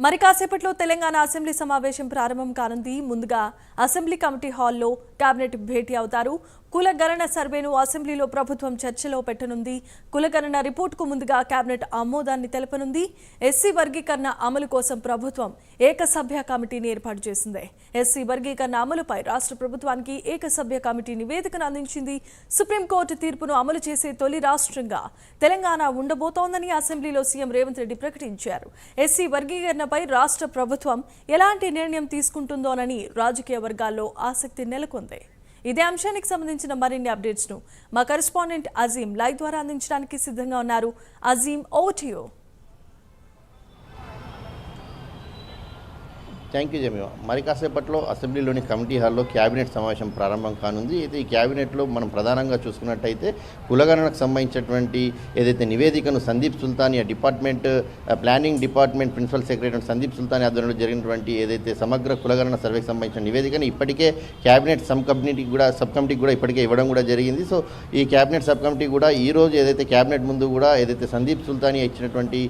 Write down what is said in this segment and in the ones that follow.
మరి కాసేపట్లో తెలంగాణ అసెంబ్లీ సమావేశం ప్రారంభం కానుంది. ముందుగా అసెంబ్లీ కమిటీ హాల్లో కేబినెట్ భేటీ అవుతారు. కులగణన సర్వేను అసెంబ్లీలో ప్రభుత్వం చర్చలో పెట్టనుంది. కులగణన రిపోర్టుకు ముందుగా కేబినెట్ ఆమోదాన్ని తెలపనుంది. ఎస్సీ వర్గీకరణ అమలు కోసం ప్రభుత్వం ఏకసభ్య కమిటీని ఏర్పాటు చేసింది. ఎస్సీ వర్గీకరణ అమలుపై రాష్ట్ర ప్రభుత్వానికి ఏకసభ్య కమిటీ నివేదికను అందించింది. సుప్రీంకోర్టు తీర్పును అమలు చేసే తొలి రాష్ట్రంగా తెలంగాణ ఉండబోతోందని అసెంబ్లీలో సీఎం రేవంత్ రెడ్డి ప్రకటించారు. ఎస్సీ వర్గీకరణపై రాష్ట్ర ప్రభుత్వం ఎలాంటి నిర్ణయం తీసుకుంటుందోనని రాజకీయ వర్గాల్లో ఆసక్తి నెలకొంది. ఇదే అంశానికి సంబంధించిన మరిన్ని అప్డేట్స్ ను మా కరెస్పాండెంట్ అజీం లైవ్ ద్వారా అందించడానికి సిద్ధంగా ఉన్నారు. Azeem, over to you. Thank you జమీవా. మరి కాసేపట్లో అసెంబ్లీలోని కమిటీ హాల్లో క్యాబినెట్ సమావేశం ప్రారంభం కానుంది. అయితే ఈ క్యాబినెట్లో మనం ప్రధానంగా చూసుకున్నట్టయితే కులగణనకు సంబంధించినటువంటి ఏదైతే నివేదికను Sandeep Sultania department planning department principal secretary Sandeep Sultania ఆధ్వర్యంలో జరిగినటువంటి ఏదైతే సమగ్ర కులగణన సర్వేకి సంబంధించిన నివేదికను ఇప్పటికే క్యాబినెట్ సబ్ కమిటీకి కూడా ఇప్పటికే ఇవ్వడం కూడా జరిగింది. సో ఈ క్యాబినెట్ సబ్ కమిటీ కూడా ఈరోజు ఏదైతే క్యాబినెట్ ముందు కూడా ఏదైతే సందీప్ సుల్తానియా ఇచ్చినటువంటి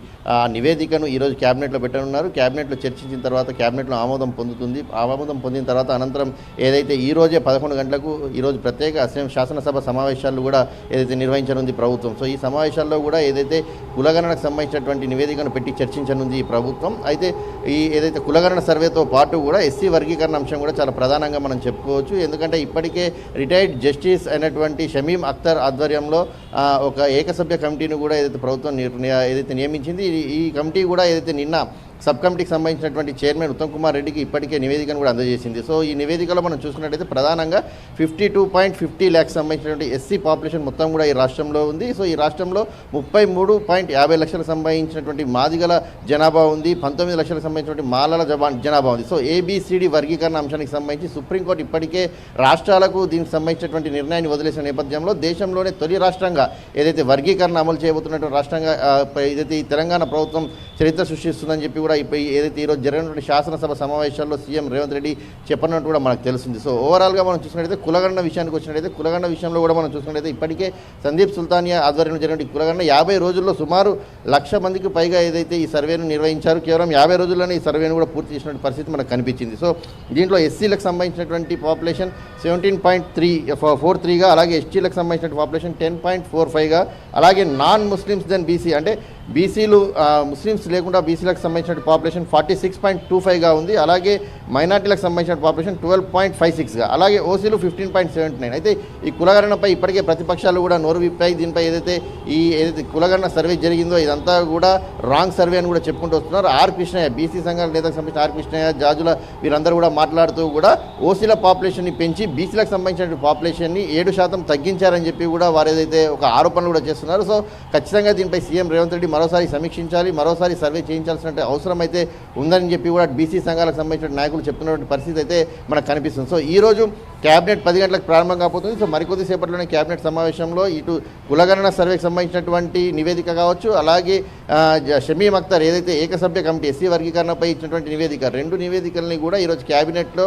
నివేదికను ఈరోజు క్యాబినెట్లో పెట్టనున్నారు. క్యాబినెట్లో చర్చించిన తర్వాత క్యాబినెట్ ఆమోదం పొందుతుంది. ఆమోదం పొందిన తర్వాత అనంతరం ఏదైతే ఈ రోజే 11 గంటలకు ఈరోజు ప్రత్యేక శాసనసభ సమావేశాలు కూడా ఏదైతే నిర్వహించనుంది ప్రభుత్వం. సో ఈ సమావేశాల్లో కూడా ఏదైతే కులగణనకు సంబంధించినటువంటి నివేదికను పెట్టి చర్చించనుంది ఈ ప్రభుత్వం. అయితే ఈ ఏదైతే కులగణన సర్వేతో పాటు కూడా ఎస్సీ వర్గీకరణ అంశం కూడా చాలా ప్రధానంగా మనం చెప్పుకోవచ్చు. ఎందుకంటే ఇప్పటికే రిటైర్డ్ జస్టిస్ అయినటువంటి షమీం అఖ్తర్ ఆధ్వర్యంలో ఒక ఏకసభ్య కమిటీని కూడా ఏదైతే ప్రభుత్వం ఏదైతే నియమించింది. ఈ కమిటీ కూడా ఏదైతే నిన్న సబ్ కమిటీకి సంబంధించినటువంటి చైర్మన్ ఉత్తమ్ కుమార్ రెడ్డికి ఇప్పటికే నివేదికను కూడా అందజేసింది. సో ఈ నివేదికలో మనం చూసుకున్నట్టయితే ప్రధానంగా 52.50 lakhs సంబంధించినటువంటి ఎస్సీ పాపులేషన్ మొత్తం కూడా ఈ రాష్ట్రంలో ఉంది. సో ఈ రాష్ట్రంలో 33.50 లక్షలకు సంబంధించినటువంటి మాదిగల జనాభా ఉంది. 19 లక్షలకు సంబంధించినటువంటి మాలల జనాభా ఉంది. సో ఏబిసిడి వర్గీకరణ అంశానికి సంబంధించి సుప్రీంకోర్టు ఇప్పటికే రాష్ట్రాలకు దీనికి సంబంధించినటువంటి నిర్ణయాన్ని వదిలేసిన నేపథ్యంలో దేశంలోనే తొలి రాష్ట్రంగా ఏదైతే వర్గీకరణ అమలు చేయబోతున్నటువంటి రాష్ట్రంగా ఏదైతే ఈ తెలంగాణ ప్రభుత్వం చరిత్ర సృష్టిస్తుందని చెప్పి ఏదైతే ఈరోజు జరిగినటువంటి శాసనసభ సమావేశాల్లో సీఎం రేవంత్ రెడ్డి చెప్పినట్టు కూడా మనకు తెలుస్తుంది. సో ఓవరాల్గా మనం చూసినట్టయితే కులగణన విషయానికి వచ్చినట్టయితే కులగణన విషయంలో కూడా మనం చూసినట్టయితే ఇప్పటికే సందీప్ సుల్తానియా ఆధ్వర్యంలో జరిగిన కులగణన 50 రోజుల్లో సుమారు 1,00,000 మందికి పైగా ఏదైతే ఈ సర్వేను నిర్వహించారు. కేవలం 50 రోజుల్లోనే ఈ సర్వేను కూడా పూర్తి చేసినటువంటి పరిస్థితి మనకు కనిపించింది. సో దీంట్లో ఎస్సీలకు సంబంధించినటువంటి పాపులేషన్ 17.43గా, అలాగే ఎస్టీలకు సంబంధించిన పాపులేషన్ 10.45గా, అలాగే నాన్ ముస్లిమ్స్ దెన్ బీసీ అంటే బీసీలు ముస్లిమ్స్ లేకుండా బీసీలకు సంబంధించిన పాపులేషన్ 46.25గా ఉంది. అలాగే మైనార్టీలకు సంబంధించిన పాపులేషన్ 12.56గా, అలాగే ఓసీలు 15.79. అయితే ఈ కులగణనపై ఇప్పటికే ప్రతిపక్షాలు కూడా నోరు విప్పాయి. దీనిపై ఏదైతే కులగణన సర్వే జరిగిందో ఇదంతా కూడా రాంగ్ సర్వే అని కూడా చెప్పుకుంటూ వస్తున్నారు. ఆర్ కృష్ణయ్య బీసీ సంఘాల నేతకు సంబంధించిన ఆర్ కృష్ణయ్య, జాజుల వీరందరూ కూడా మాట్లాడుతూ కూడా ఓసీల పాపులేషన్ని పెంచి బీసీలకు సంబంధించిన పాపులేషన్ని 7% తగ్గించారని చెప్పి కూడా వారు ఏదైతే ఒక ఆరోపణలు కూడా చేస్తున్నారు. సో ఖచ్చితంగా దీనిపై సీఎం రేవంత్ రెడ్డి మరోసారి సమీక్షించాలి, మరోసారి సర్వే చేయించాల్సిన అవసరం అయితే ఉందని చెప్పి కూడా బీసీ సంఘాలకు సంబంధించిన నాయకులు చెప్తున్నటువంటి పరిస్థితి అయితే మనకు కనిపిస్తుంది. సో ఈరోజు క్యాబినెట్ 10 గంటలకు ప్రారంభం కాబోతుంది. సో మరికొద్ది సేపట్లోనే క్యాబినెట్ సమావేశంలో ఇటు కులగణన సర్వేకి సంబంధించినటువంటి నివేదిక కావచ్చు, అలాగే షమీం అఖ్తర్ ఏదైతే ఏకసభ్య కమిటీ ఎస్సీ వర్గీకరణపై ఇచ్చినటువంటి నివేదిక, 2 నివేదికల్ని కూడా ఈరోజు క్యాబినెట్లో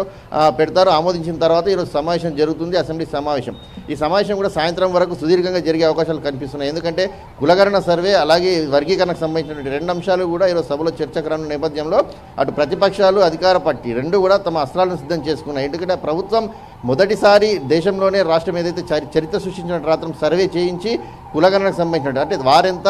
పెడతారు. ఆమోదించిన తర్వాత ఈరోజు సమావేశం జరుగుతుంది, అసెంబ్లీ సమావేశం. ఈ సమావేశం కూడా సాయంత్రం వరకు సుదీర్ఘంగా జరిగే అవకాశాలు కనిపిస్తున్నాయి. ఎందుకంటే కులగణన సర్వే అలాగే వర్గీకరణకు సంబంధించినటువంటి 2 అంశాలు కూడా ఈరోజు సభలో చర్చకు రానున్న నేపథ్యంలో అటు ప్రతిపక్షాలు అధికార పార్టీ 2 కూడా తమ అస్త్రాలను సిద్ధం చేసుకున్నాయి. ఎందుకంటే ప్రభుత్వం మొదటిసారి దేశంలోనే రాష్ట్రం ఏదైతే చరిత్ర సృష్టించిన రాత్రం సర్వే చేయించి కులగణనకు సంబంధించినట్టు అంటే వారెంత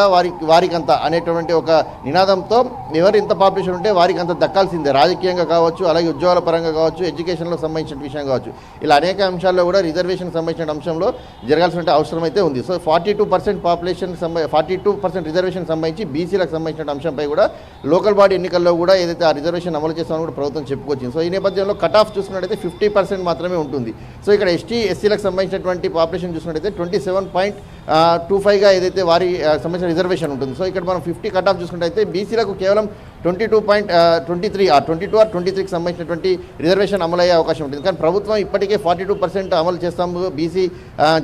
వారికంత అనేటువంటి ఒక నినాదంతో ఎవరు ఎంత పాపులేషన్ ఉంటే వారికి అంత దక్కాల్సిందే, రాజకీయంగా కావచ్చు, అలాగే ఉద్యోగాల పరంగా కావచ్చు, ఎడ్యుకేషన్లో సంబంధించిన విషయం కావచ్చు, ఇలా అనేక అంశాల్లో కూడా రిజర్వేషన్ సంబంధించిన అంశంలో జరగాల్సిన అవసరం అయితే ఉంది. సో 42% పాపులేషన్ 42% రిజర్వేషన్ సంబంధించి బీసీలకు సంబంధించిన అంశంపై కూడా లోకల్ బాడీ ఎన్నికల్లో కూడా ఏదైతే ఆ రిజర్వేషన్ అమలు చేస్తామని కూడా ప్రభుత్వం చెప్పుకొచ్చింది. సో ఈ నేపథ్యంలో కట్ ఆఫ్ చూసుకున్నట్టయితే 50% మాత్రమే ఉంటుంది. సో ఇక్కడ ఎస్టీలకు సంబంధించినటువంటి పాపులేషన్ చూసినట్టయితే 27.25గా ఏదైతే వారి సంబంధించిన రిజర్వేషన్ ఉంటుంది. సో ఇక్కడ మనం 50 కట్ ఆఫ్ చూసుకుంటే బీసీలకు కేవలం 22.23 22 or 23కి సంబంధించినటువంటి రిజర్వేషన్ అమలయ్యే అవకాశం ఉంటుంది. కానీ ప్రభుత్వం ఇప్పటికే 42% అమలు చేస్తాము బీసీ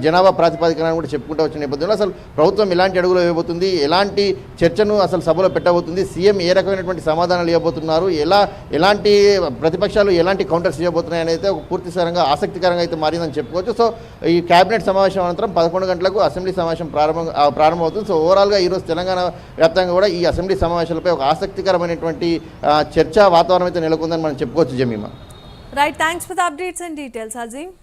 జనాభా ప్రాతిపదికన కూడా చెప్పుకుంటూ వచ్చిన నేపథ్యంలో అసలు ప్రభుత్వం ఎలాంటి అడుగులు వేయబోతుంది, ఎలాంటి చర్చను అసలు సభలో పెట్టబోతుంది, సీఎం ఏ రకమైనటువంటి సమాధానాలు ఇవ్వబోతున్నారు, ఎలాంటి ప్రతిపక్షాలు ఎలాంటి కౌంటర్స్ ఇవ్వబోతున్నాయి అనేది ఒక పూర్తిసారంగా ఆసక్తికరంగా అయితే మారిందని చెప్పుకోవచ్చు. సో ఈ క్యాబినెట్ సమావేశం అనంతరం 11 గంటలకు అసెంబ్లీ సమావేశం ప్రారంభమవుతుంది. సో ఓవరాల్గా ఈరోజు తెలంగాణ వ్యాప్తంగా కూడా ఈ అసెంబ్లీ సమావేశాలపై ఒక ఆసక్తికరమైన విధమైనటువంటి చర్చా వాతావరణం అయితే నెలకొందని మనం చెప్పుకోవచ్చు Jemimah. Right, thanks for the updates and details Azeem.